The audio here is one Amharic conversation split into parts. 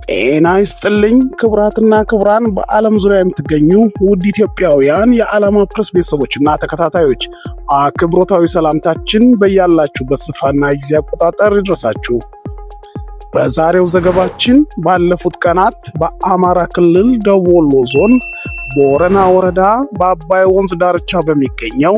ጤና ይስጥልኝ ክቡራትና ክቡራን በዓለም ዙሪያ የምትገኙ ውድ ኢትዮጵያውያን የዓላማ ፕሬስ ቤተሰቦችና ተከታታዮች አክብሮታዊ ሰላምታችን በያላችሁበት ስፍራና ጊዜ አቆጣጠር ይድረሳችሁ። በዛሬው ዘገባችን ባለፉት ቀናት በአማራ ክልል ደቡብ ወሎ ዞን ቦረና ወረዳ በአባይ ወንዝ ዳርቻ በሚገኘው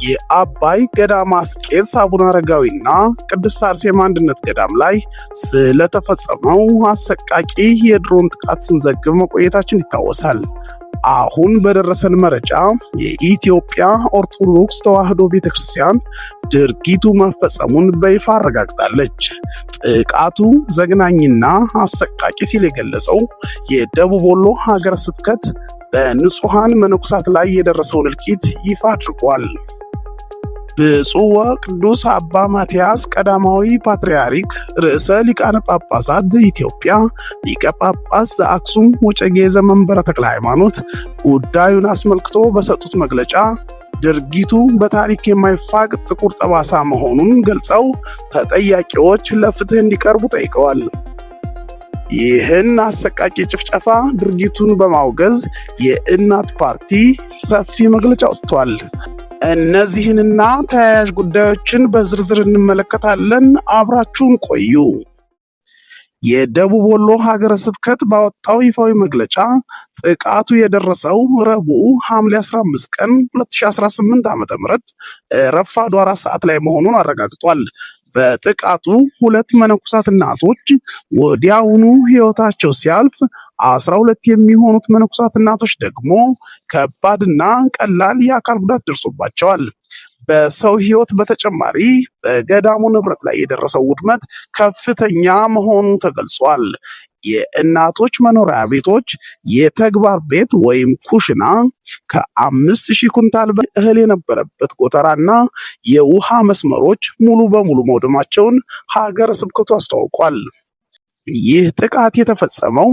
የአባይ ገዳመ አስቄጥስ አቡነ አረጋዊና ቅድስት አርሴማ አንድነት ገዳም ላይ ስለተፈጸመው አሰቃቂ የድሮን ጥቃት ስንዘግብ መቆየታችን ይታወሳል። አሁን በደረሰን መረጃ የኢትዮጵያ ኦርቶዶክስ ተዋሕዶ ቤተክርስቲያን ድርጊቱ መፈጸሙን በይፋ አረጋግጣለች። ጥቃቱ ዘግናኝና አሰቃቂ ሲል የገለጸው የደቡብ ወሎ ሀገረ ስብከት በንጹሐን መነኮሳት ላይ የደረሰውን እልቂት ይፋ አድርጓል። ብፁዕ ወቅዱስ አባ ማትያስ ቀዳማዊ ፓትርያርክ ርዕሰ ሊቃነ ጳጳሳት ዘኢትዮጵያ ሊቀ ጳጳስ ዘአክሱም ወዕጨጌ ዘመንበረ ተክለ ሃይማኖት ጉዳዩን አስመልክቶ በሰጡት መግለጫ ድርጊቱ በታሪክ የማይፋቅ ጥቁር ጠባሳ መሆኑን ገልጸው ተጠያቂዎች ለፍትህ እንዲቀርቡ ጠይቀዋል። ይህን አሰቃቂ ጭፍጨፋ ድርጊቱን በማውገዝ የእናት ፓርቲ ሰፊ መግለጫ ወጥቷል። እነዚህንና ተያያዥ ጉዳዮችን በዝርዝር እንመለከታለን። አብራችሁን ቆዩ። የደቡብ ወሎ ሀገረ ስብከት ባወጣው ይፋዊ መግለጫ ጥቃቱ የደረሰው ረቡዕ ሐምሌ 15 ቀን 2018 ዓ.ም ረፋዱ 4 ሰዓት ላይ መሆኑን አረጋግጧል። በጥቃቱ 2 መነኮሳት እናቶች ወዲያውኑ ሕይወታቸው ሲያልፍ 12 የሚሆኑት መነኮሳት እናቶች ደግሞ ከባድና ቀላል የአካል ጉዳት ደርሶባቸዋል። በሰው ሕይወት በተጨማሪ በገዳሙ ንብረት ላይ የደረሰው ውድመት ከፍተኛ መሆኑ ተገልጿል። የእናቶች መኖሪያ ቤቶች፣ የተግባር ቤት ወይም ኩሽና፣ ከ5000 ኩንታል እህል የነበረበት ጎተራና የውሃ መስመሮች ሙሉ በሙሉ መውደማቸውን ሀገረ ስብከቱ አስታውቋል። ይህ ጥቃት የተፈጸመው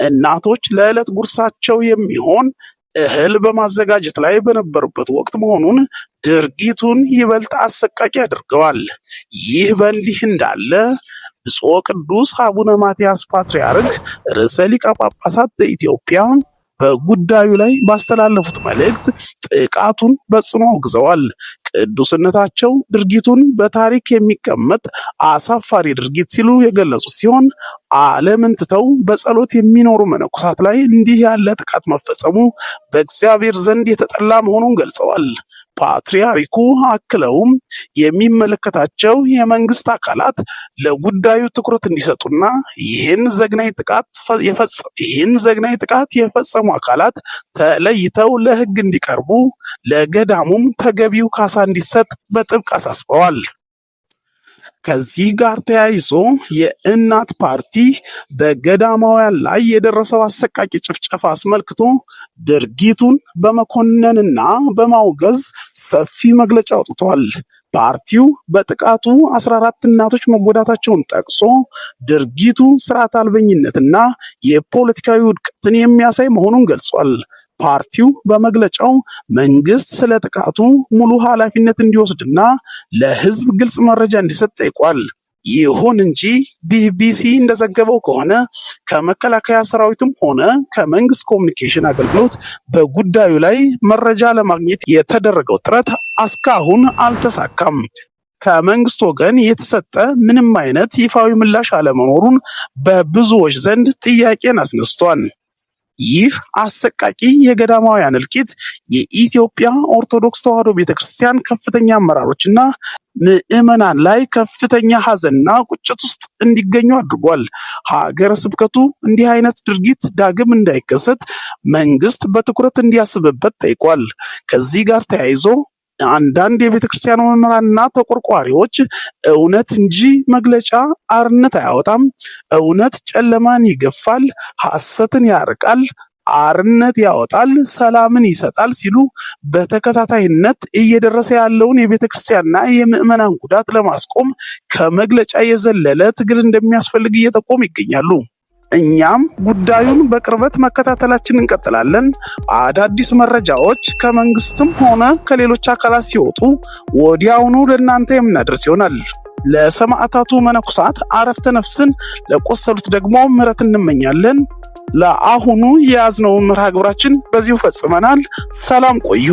እናቶች ለዕለት ጉርሳቸው የሚሆን እህል በማዘጋጀት ላይ በነበሩበት ወቅት መሆኑን ድርጊቱን ይበልጥ አሰቃቂ ያደርገዋል። ይህ በእንዲህ እንዳለ ብፁዕ ቅዱስ አቡነ ማትያስ ፓትርያርክ ርዕሰ ሊቃነ ጳጳሳት ዘኢትዮጵያ በጉዳዩ ላይ ባስተላለፉት መልእክት ጥቃቱን በጽኑ አውግዘዋል። ቅዱስነታቸው ድርጊቱን በታሪክ የሚቀመጥ አሳፋሪ ድርጊት ሲሉ የገለጹ ሲሆን ዓለምን ትተው በጸሎት የሚኖሩ መነኮሳት ላይ እንዲህ ያለ ጥቃት መፈጸሙ በእግዚአብሔር ዘንድ የተጠላ መሆኑን ገልጸዋል። ፓትርያርኩ አክለውም የሚመለከታቸው የመንግስት አካላት ለጉዳዩ ትኩረት እንዲሰጡና ይህን ዘግናኝ ጥቃት የፈጸሙ አካላት ተለይተው ለሕግ እንዲቀርቡ ለገዳሙም ተገቢው ካሳ እንዲሰጥ በጥብቅ አሳስበዋል። ከዚህ ጋር ተያይዞ የእናት ፓርቲ በገዳማውያን ላይ የደረሰው አሰቃቂ ጭፍጨፋ አስመልክቶ ድርጊቱን በመኮነንና በማውገዝ ሰፊ መግለጫ አውጥቷል። ፓርቲው በጥቃቱ 14 እናቶች መጎዳታቸውን ጠቅሶ ድርጊቱ ስርዓት አልበኝነትና የፖለቲካዊ ውድቀትን የሚያሳይ መሆኑን ገልጿል። ፓርቲው በመግለጫው መንግስት ስለ ጥቃቱ ሙሉ ኃላፊነት እንዲወስድና ለህዝብ ግልጽ መረጃ እንዲሰጥ ጠይቋል። ይሁን እንጂ ቢቢሲ እንደዘገበው ከሆነ ከመከላከያ ሰራዊትም ሆነ ከመንግስት ኮሚኒኬሽን አገልግሎት በጉዳዩ ላይ መረጃ ለማግኘት የተደረገው ጥረት እስካሁን አልተሳካም። ከመንግስት ወገን የተሰጠ ምንም አይነት ይፋዊ ምላሽ አለመኖሩን በብዙዎች ዘንድ ጥያቄን አስነስቷል። ይህ አሰቃቂ የገዳማውያን እልቂት የኢትዮጵያ ኦርቶዶክስ ተዋሕዶ ቤተክርስቲያን ከፍተኛ አመራሮችና ምዕመናን ላይ ከፍተኛ ሐዘንና ቁጭት ውስጥ እንዲገኙ አድርጓል። ሀገረ ስብከቱ እንዲህ አይነት ድርጊት ዳግም እንዳይከሰት መንግስት በትኩረት እንዲያስብበት ጠይቋል። ከዚህ ጋር ተያይዞ አንዳንድ የቤተ ክርስቲያን መምህራንና ተቆርቋሪዎች እውነት እንጂ መግለጫ አርነት አያወጣም፣ እውነት ጨለማን ይገፋል፣ ሐሰትን ያርቃል፣ አርነት ያወጣል፣ ሰላምን ይሰጣል ሲሉ በተከታታይነት እየደረሰ ያለውን የቤተ ክርስቲያንና የምዕመናን ጉዳት ለማስቆም ከመግለጫ የዘለለ ትግል እንደሚያስፈልግ እየጠቆሙ ይገኛሉ። እኛም ጉዳዩን በቅርበት መከታተላችን እንቀጥላለን። አዳዲስ መረጃዎች ከመንግስትም ሆነ ከሌሎች አካላት ሲወጡ ወዲያውኑ ለእናንተ የምናደርስ ይሆናል። ለሰማዕታቱ መነኩሳት አረፍተ ነፍስን፣ ለቆሰሉት ደግሞ ምሕረት እንመኛለን። ለአሁኑ የያዝነው መርሃ ግብራችን በዚሁ ፈጽመናል። ሰላም ቆዩ።